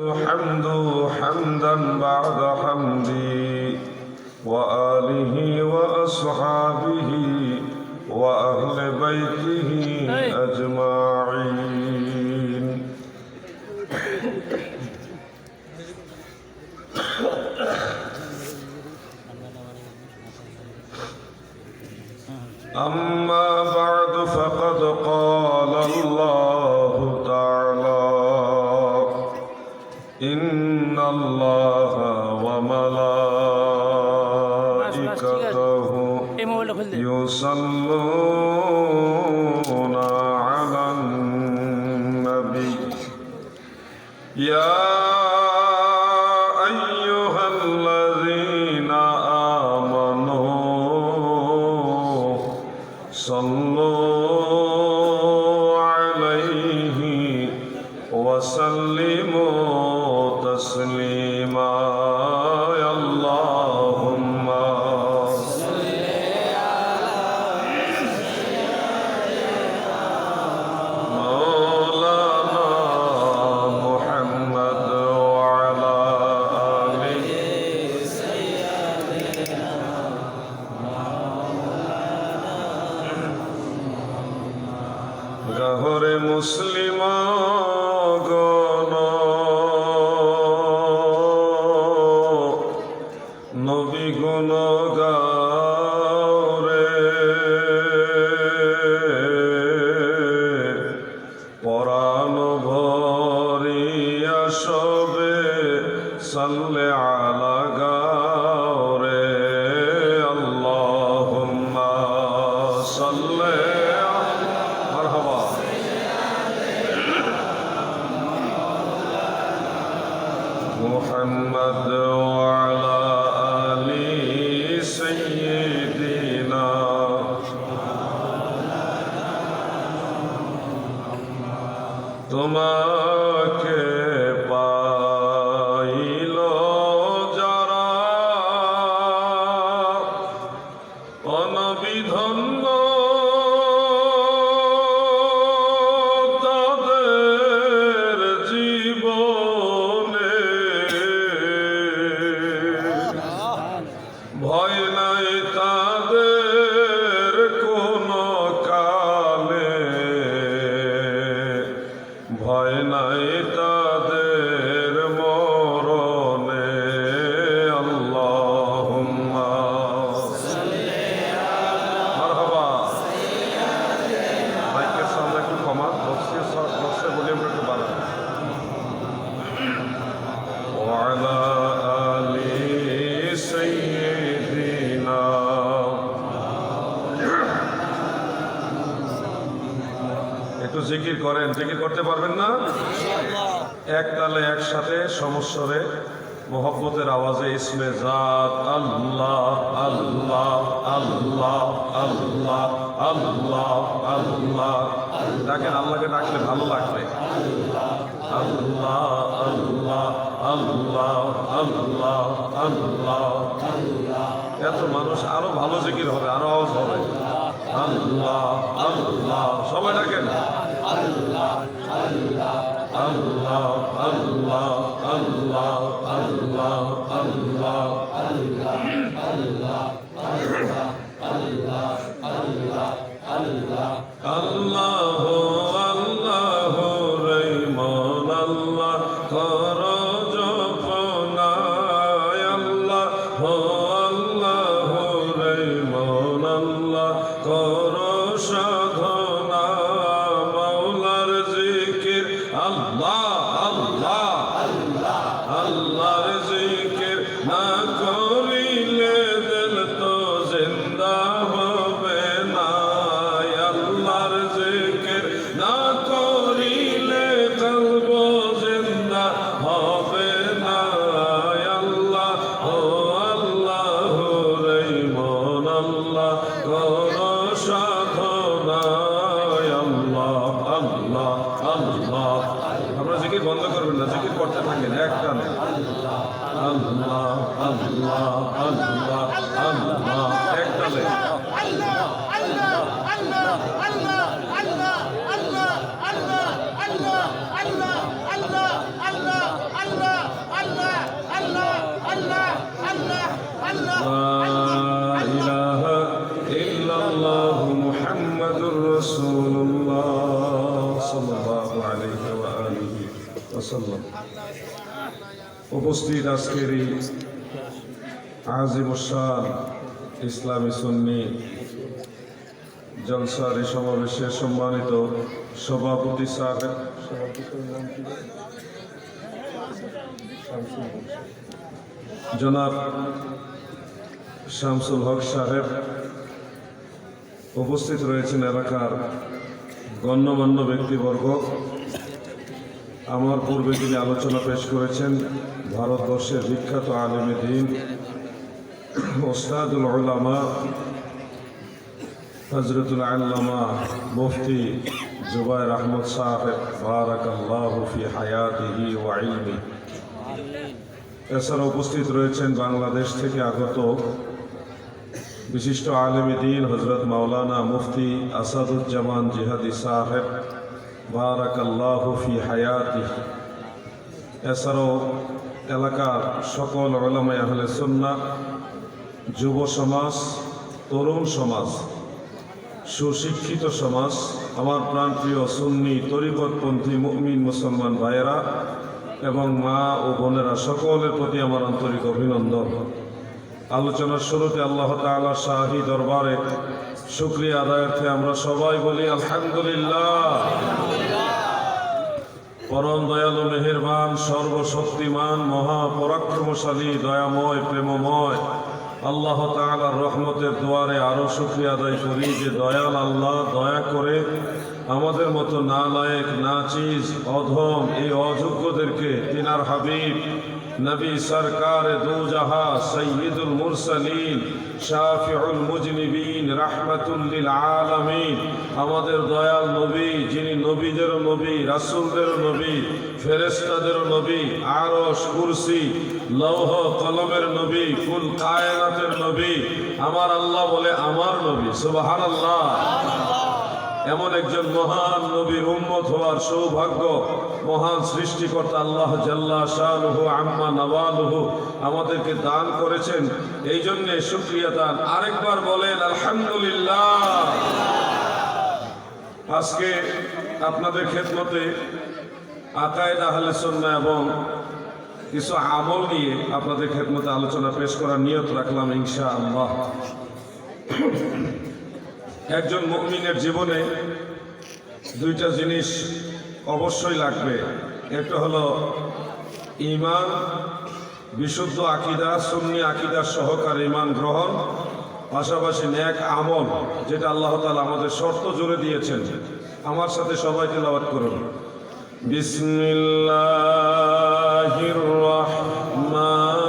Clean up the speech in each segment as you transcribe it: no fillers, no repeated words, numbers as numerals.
الحمد حمدا بعد حمدي وآله وأصحابه وأهل بيته أجمعين أما بعد فقد قال الله تعالى إن الله وملائكته يصلون على النبي يا أيها الذين آمنوا صلوا عليه وسلموا تسليما يا اللهم صل على مولانا محمد وعلى آله سيدنا مولانا গহরে মুসলিমান নবী গুণ গাও রে পরাণ ভরিয়া সবে সাল্লে আলা গাও রে আল্লাহুম্মা সাল্লি মারহাবা মুহাম্মদ ওয়া আলা سيدنا তোমাকে পাইল যারা অনবিধন্য তাদের জীবনে ভয় নাই তাদের কোনো কালে ভয় নাই তাদের মরণে আল্লাহুম্মা মারহাবা মাইকের সামনে একটু কমা বক্সে বলি আমরা একটু বাড়াই ওয়ালা আলি সাইয়্যিদিনা একটু জিকির করেন জিকির করতে পারবেন না এক তালে একসাথে সমস্বরে মোহব্বতের আওয়াজে ইসমে জাত আল্লাহ আল্লাহ আল্লাহ আল্লাহ আল্লাহ আল্লাহ ডাকেন আল্লাহকে ডাকলে ভালো লাগবে আল্লাহ আল্লাহ আল্লাহ আল্লাহ আল্লাহ এত মানুষ আরো ভালো জিকির হবে আরো আওয়াজ হবে আল্লাহ আল্লাহ সবাই ডাকেন আল্লাহ আল্লাহ আল্লাহ আল্লাহ আল্লাহ আল্লাহ আল্লাহ আল্লাহ আল্লাহ আল্লাহ আল্লাহ আল্লাহ আল্লাহ আল্লাহ রহমান আল্লাহ কর জপনা আল্লাহ আল্লাহ রহমান আল্লাহ কর সাধনা মাওলার জিকির আল্লাহ আল্লাহ আল্লাহ আল্লাহর জিকির না করিলে দিল তো জিন্দা হবে না আল্লাহর জিকির না করিলে কলব জিন্দা হবে না আল্লাহ ও আল্লাহ রহমান আল্লাহ কর সাধনা আল্লাহ আল্লাহ আল্লাহ আপনারা জিকির বন্ধ করবেন না জিকির করতে থাকেন একটানে আল্লাহ আল্লাহ আল্লাহ আল্লাহ আল্লাহ একটানে আল্লাহ আল্লাহ আল্লাহ আল্লাহ আল্লাহ আল্লাহ আল্লাহ আল্লাহ আল্লাহ আল্লাহ আল্লাহ ওয়াসাল্লাম। উপস্থিত আজকের এই আজিমুশান ইসলামী সুন্নি জলসার এই সমাবেশে সম্মানিত সভাপতি সাহেব, জনাব শামসুল হক সাহেব, উপস্থিত রয়েছেন এলাকার গণ্যমান্য ব্যক্তিবর্গ, আমার পূর্বে যিনি আলোচনা পেশ করেছেন ভারতবর্ষের বিখ্যাত আলেমে দ্বীন ওস্তাদুল উলামা হযরতুল আল্লামা মুফতি জুবায়ের আহমদ সাহেব বারাকাল্লাহু ফি হায়াতিহি ওয়া ইলমি। এছাড়া উপস্থিত রয়েছেন বাংলাদেশ থেকে আগত বিশিষ্ট আলেমে দ্বীন হযরত মাওলানা মুফতি আসাদুজ্জামান জিহাদি সাহেব বারাকাল্লাহু ফি হায়াতিহি। এছাড়াও এলাকার সকল উলামায়ে আহলে সুন্নাহ, যুব সমাজ, তরুণ সমাজ, সুশিক্ষিত সমাজ, আমার প্রাণপ্রিয় সুন্নি তরিকতপন্থী মুমিন মুসলমান ভাইয়েরা এবং মা ও বোনেরা, সকলের প্রতি আমার আন্তরিক অভিনন্দন। আলোচনার শুরুতে আল্লাহ তাআলার শাহী দরবারে শুকরিয়া আদায়ার্থে আমরা সবাই বলি আলহামদুলিল্লাহ। পরম দয়ালু মেহেরবান সর্বশক্তিমান মহাপরাক্রমশালী দয়াময় প্রেমময় আল্লাহ তাআলার রহমতের দুয়ারে আরো শুকরিয়া আদায় করি যে দয়াল আল্লাহ দয়া করে আমাদের মতো নালায়েক, নাচিজ, অধম এই অযোগ্যদেরকে তিনার হাবিব নবী সরকার দু জাহা সৈয়দুল মুরসালিন শাফিউল মুজনিবিন রাহমাতুল লিল আলামিন, আমাদের দয়াল নবী, যিনি নবীদেরও নবী, রাসূলদেরও নবী, ফেরেশতাদেরও নবী, আরশ, কুরসি, লৌহ কলমের নবী, কুল কায়নাতের নবী, আমার আল্লাহ বলে আমার নবী, সুবহানাল্লাহ। এমন একজন মহান নবীর উম্মত হওয়ার সৌভাগ্য মহান সৃষ্টিকর্তা আল্লাহ জাল্লা শানুহু আম্মা নওয়ালুহু আমাদেরকে দান করেছেন। এই জন্যে শুকরিয়া দান। আরেকবার বলেন আলহামদুলিল্লাহ। আজকে আপনাদের খেদমতে আকায়েদ আহলে সুন্নাহ এবং কিছু আমল নিয়ে আপনাদের খেদমতে আলোচনা পেশ করার নিয়ত রাখলাম ইনশাআল্লাহ। একজন মুমিনের জীবনে দুইটা জিনিস অবশ্যই লাগবে। একটা হলো ঈমান, বিশুদ্ধ আকীদা, সুন্নি আকীদার সহকার ঈমান গ্রহণ, পাশাপাশি নেক আমল, যেটা আল্লাহ তাআলা আমাদের শর্ত জুড়ে দিয়েছেন। আমার সাথে সবাই তেলাওয়াত করুন। বিসমিল্লাহির রাহমানির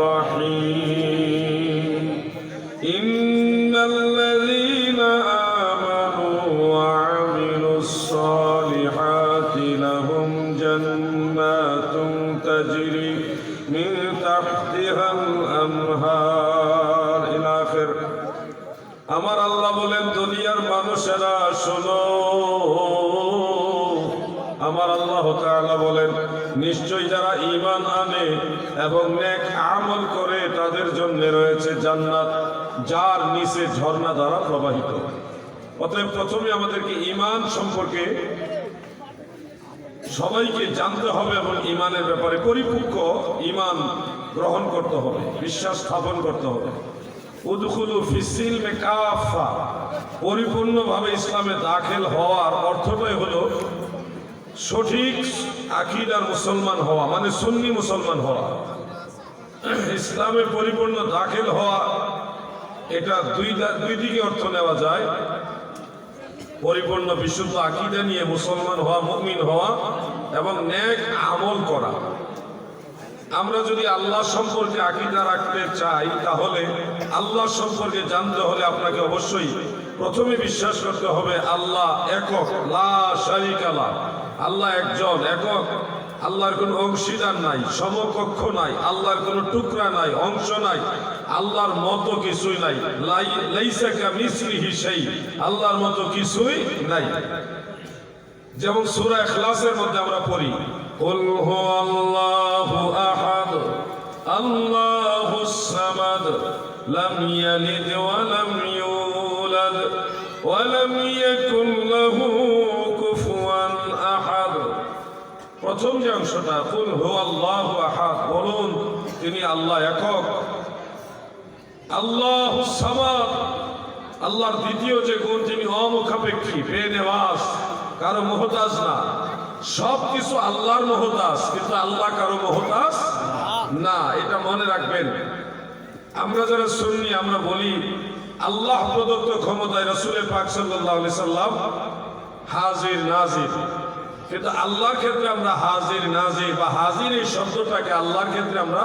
রহিম। ইন্নাল্লাযীনা আমানু ওয়া আমিলুস সালিহাতি লাহুম জান্নাতুন তাজরি মিন তাহতিহাল আনহার ইলা আখির। আমার আল্লাহ বলেন, দুনিয়ার মানুষেরা শোনো, আমার আল্লাহ তাআলা বলেন, নিশ্চয়ই যারা ঈমান আনে এবং নেক আমল করে তাদের জন্য রয়েছে জান্নাত, যার নিচে ঝর্ণা দ্বারা প্রবাহিত। অতএব প্রথমে আমাদেরকে ঈমান সম্পর্কে সবাইকে জানতে হবে এবং ঈমানের ব্যাপারে পরিপক্ক ঈমান গ্রহণ করতে হবে, বিশ্বাস স্থাপন করতে হবে। উদখুলু ফিস-সিলমি কাফা, পরিপূর্ণভাবে ইসলামে দাখিল হওয়ার অর্থটাই হলো সঠিক আকীদার মুসলমান হওয়া, মানে সুন্নি মুসলমান হওয়া। ইসলামে পরিপূর্ণ দাখিল হওয়া, এটা দুই দিকে অর্থ নেওয়া যায়। পরিপূর্ণ বিশুদ্ধ আকীদা নিয়ে মুসলমান হওয়া, মুমিন হওয়া এবং নেক আমল করা। আমরা যদি আল্লাহ সম্পর্কে আকীদা রাখতে চাই, তাহলে আল্লাহ সম্পর্কে জানতে হলে আপনাকে অবশ্যই প্রথমে বিশ্বাস করতে হবে আল্লাহ একক, লা শারীকা লাহ, আল্লাহ একজন, একক, আল্লাহর কোনো অংশীদার নাই, সমকক্ষ নাই, আল্লাহর কোনো টুকরা নাই, অংশ নাই, আল্লাহর মতো কিছুই নাই। লাইসা কামিসলিহি শাই, আল্লাহর মতো কিছুই নাই। যেমন সূরা ইখলাসের মধ্যে আমরা পড়ি, কুল হুয়াল্লাহু আহাদ আল্লাহুস সামাদ লাম ইয়ালিদ ওয়া লাম ইউলাদ ওয়া লাম ইয়াকুল লাহু কুফুয়ান প্রথম যে অংশটা, কুল হুয়াল্লাহু আহাদ, বলুন তিনি আল্লাহ একক। আল্লাহুস সামাদ, আল্লাহর দ্বিতীয় যে গুণ, তিনি অমুখাপেক্ষী, বেনেওয়াজ, কারো মুহতাজ না। সব কিছু আল্লাহর মুহতাজ, কিন্তু আল্লাহ কারো মুহতাজ না, এটা মনে রাখবেন। আমরা যারা সুন্নি, আমরা বলি আল্লাহ প্রদত্ত ক্ষমতায় রাসূল পাক সাল্লাল্লাহু আলাইহি সাল্লাম হাজির নাজির, কিন্তু আল্লাহর ক্ষেত্রে আমরা হাজির নাজির বা হাজির এই শব্দটাকে আল্লাহর ক্ষেত্রে আমরা